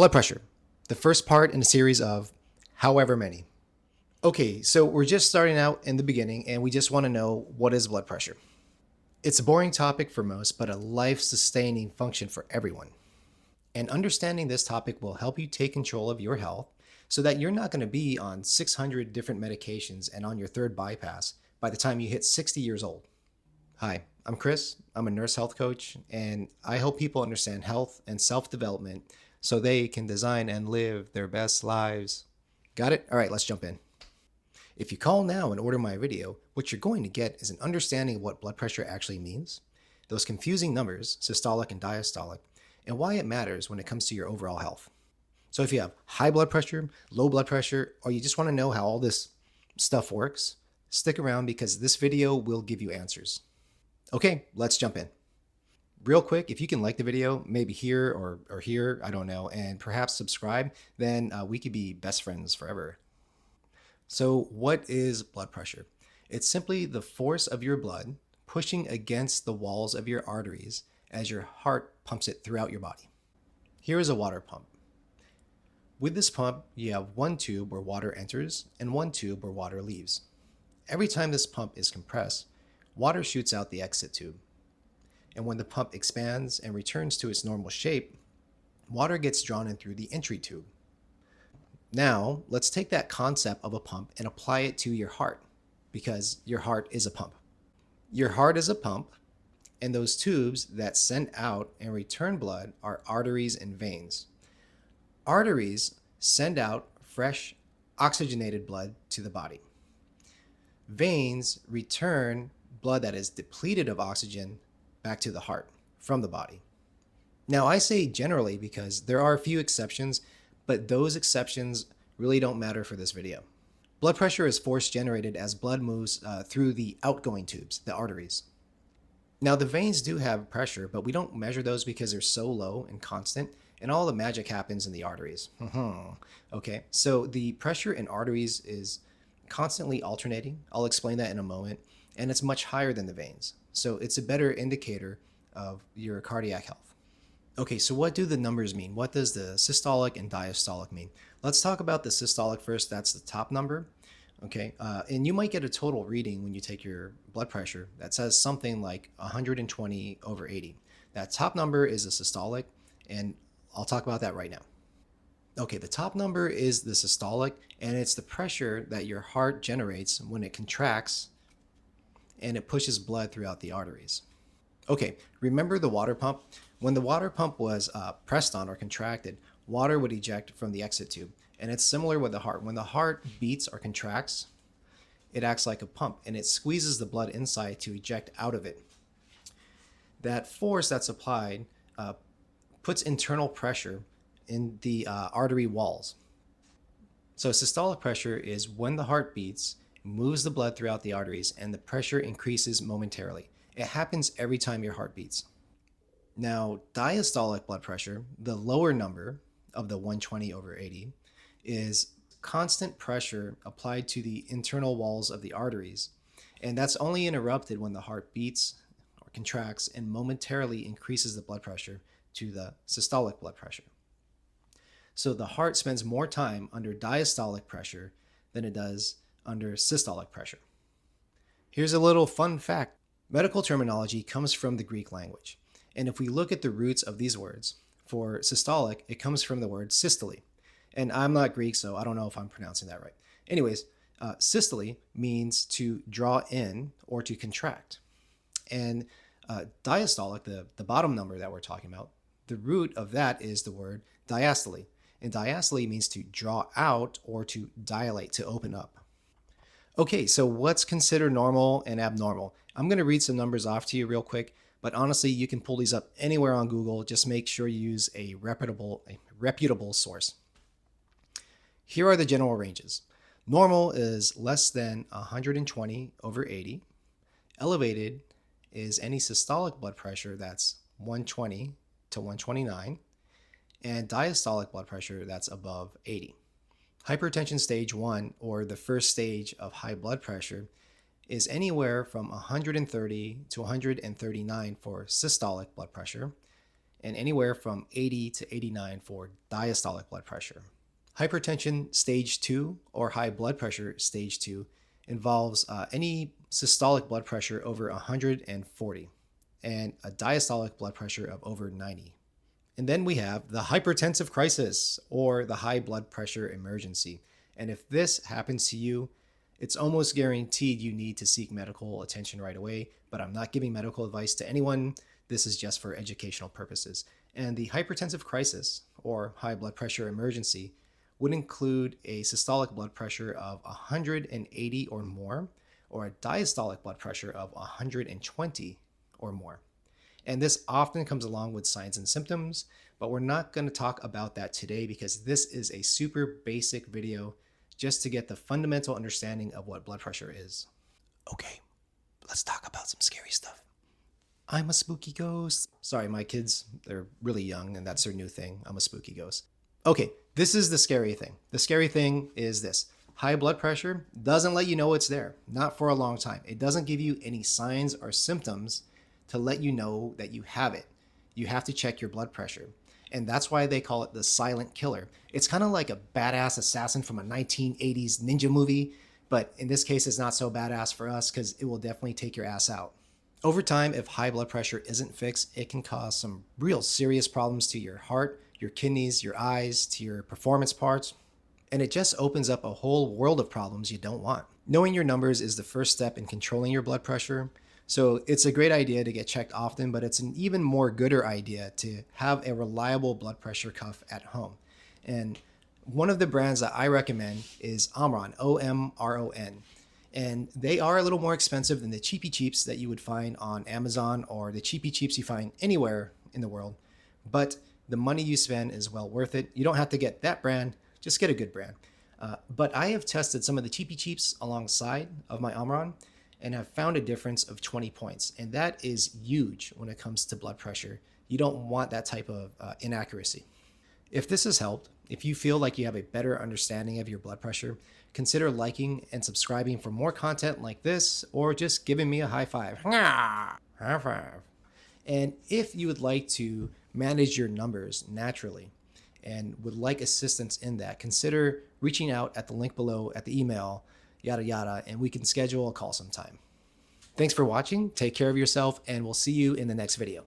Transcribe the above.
Blood pressure, the first part in a series of however many. Okay, so we're just starting out in the beginning and we just want to know what is blood pressure. It's a boring topic for most, but a life-sustaining function for everyone. And understanding this topic will help you take control of your health so that you're not going to be on 600 different medications and on your third bypass by the time you hit 60 years old. Hi, I'm Chris. I'm a nurse health coach, and I help people understand health and self-development so they can design and live their best lives. Got it? All right, let's jump in. If you call now and order my video, what you're going to get is an understanding of what blood pressure actually means, those confusing numbers, systolic and diastolic, and why it matters when it comes to your overall health. So if you have high blood pressure, low blood pressure, or you just want to know how all this stuff works, stick around because this video will give you answers. Okay, let's jump in. Real quick, if you can like the video, maybe here or here, I don't know, and perhaps subscribe, then we could be best friends forever. So what is blood pressure? It's simply the force of your blood pushing against the walls of your arteries as your heart pumps it throughout your body. Here is a water pump. With this pump, you have one tube where water enters and one tube where water leaves. Every time this pump is compressed, water shoots out the exit tube. And when the pump expands and returns to its normal shape, water gets drawn in through the entry tube. Now, let's take that concept of a pump and apply it to your heart, because your heart is a pump. Your heart is a pump, and those tubes that send out and return blood are arteries and veins. Arteries send out fresh, oxygenated blood to the body. Veins return blood that is depleted of oxygen back to the heart from the body. Now, I say generally because there are a few exceptions, but those exceptions really don't matter for this video. Blood pressure is force generated as blood moves through the outgoing tubes, the arteries. Now, the veins do have pressure, but we don't measure those because they're so low and constant, and all the magic happens in the arteries. Okay, so the pressure in arteries is constantly alternating. I'll explain that in a moment, and it's much higher than the veins. So it's a better indicator of your cardiac health. Okay, so what do the numbers mean? What does the systolic and diastolic mean? Let's talk about the systolic first. That's the top number. Okay, and you might get a total reading when you take your blood pressure that says something like 120/80. That top number is a systolic, and I'll talk about that right now. Okay, the top number is the systolic, and it's the pressure that your heart generates when it contracts and it pushes blood throughout the arteries. Okay, remember the water pump? When the water pump was pressed on or contracted, water would eject from the exit tube. And it's similar with the heart. When the heart beats or contracts, it acts like a pump and it squeezes the blood inside to eject out of it. That force that's applied puts internal pressure in the artery walls. So systolic pressure is when the heart beats, moves the blood throughout the arteries, and the pressure increases momentarily. It happens every time your heart beats. Now, diastolic blood pressure, the lower number of the 120/80, is constant pressure applied to the internal walls of the arteries, and that's only interrupted when the heart beats or contracts and momentarily increases the blood pressure to the systolic blood pressure. So the heart spends more time under diastolic pressure than it does under systolic pressure. Here's a little fun fact. Medical terminology comes from the Greek language. And if we look at the roots of these words, for systolic, it comes from the word systole. And I'm not Greek, so I don't know if I'm pronouncing that right. Anyways, systole means to draw in or to contract. And diastolic, the bottom number that we're talking about, the root of that is the word diastole. And diastole means to draw out or to dilate, to open up. Okay, so what's considered normal and abnormal? I'm going to read some numbers off to you real quick, but honestly, you can pull these up anywhere on Google. Just make sure you use a reputable source. Here are the general ranges. Normal is less than 120/80. Elevated is any systolic blood pressure that's 120 to 129, and diastolic blood pressure that's above 80. Hypertension stage 1, or the first stage of high blood pressure, is anywhere from 130 to 139 for systolic blood pressure, and anywhere from 80 to 89 for diastolic blood pressure. Hypertension stage 2 or high blood pressure stage 2 involves any systolic blood pressure over 140 and a diastolic blood pressure of over 90. And then we have the hypertensive crisis or the high blood pressure emergency. And if this happens to you, it's almost guaranteed you need to seek medical attention right away, but I'm not giving medical advice to anyone. This is just for educational purposes. And the hypertensive crisis or high blood pressure emergency would include a systolic blood pressure of 180 or more, or a diastolic blood pressure of 120 or more. And this often comes along with signs and symptoms, but we're not going to talk about that today because this is a super basic video just to get the fundamental understanding of what blood pressure is. Okay, let's talk about some scary stuff. I'm a spooky ghost. Sorry, my kids, they're really young and that's their new thing. I'm a spooky ghost. Okay, this is the scary thing. The scary thing is this. High blood pressure doesn't let you know it's there, not for a long time. It doesn't give you any signs or symptoms to let you know that you have it. You have to check your blood pressure. And that's why they call it the silent killer. It's kind of like a badass assassin from a 1980s ninja movie, but in this case, it's not so badass for us because it will definitely take your ass out. Over time, if high blood pressure isn't fixed, it can cause some real serious problems to your heart, your kidneys, your eyes, to your performance parts, and it just opens up a whole world of problems you don't want. Knowing your numbers is the first step in controlling your blood pressure. So it's a great idea to get checked often, but it's an even more gooder idea to have a reliable blood pressure cuff at home. And one of the brands that I recommend is Omron, O-M-R-O-N. And they are a little more expensive than the cheapy cheaps that you would find on Amazon or the cheapy cheaps you find anywhere in the world. But the money you spend is well worth it. You don't have to get that brand, just get a good brand. But I have tested some of the cheapy cheaps alongside of my Omron and have found a difference of 20 points. And that is huge when it comes to blood pressure. You don't want that type of inaccuracy. If this has helped, if you feel like you have a better understanding of your blood pressure, consider liking and subscribing for more content like this, or just giving me a high five. High five. And if you would like to manage your numbers naturally and would like assistance in that, consider reaching out at the link below at the email, yada yada, and we can schedule a call sometime. Thanks for watching, take care of yourself, and we'll see you in the next video.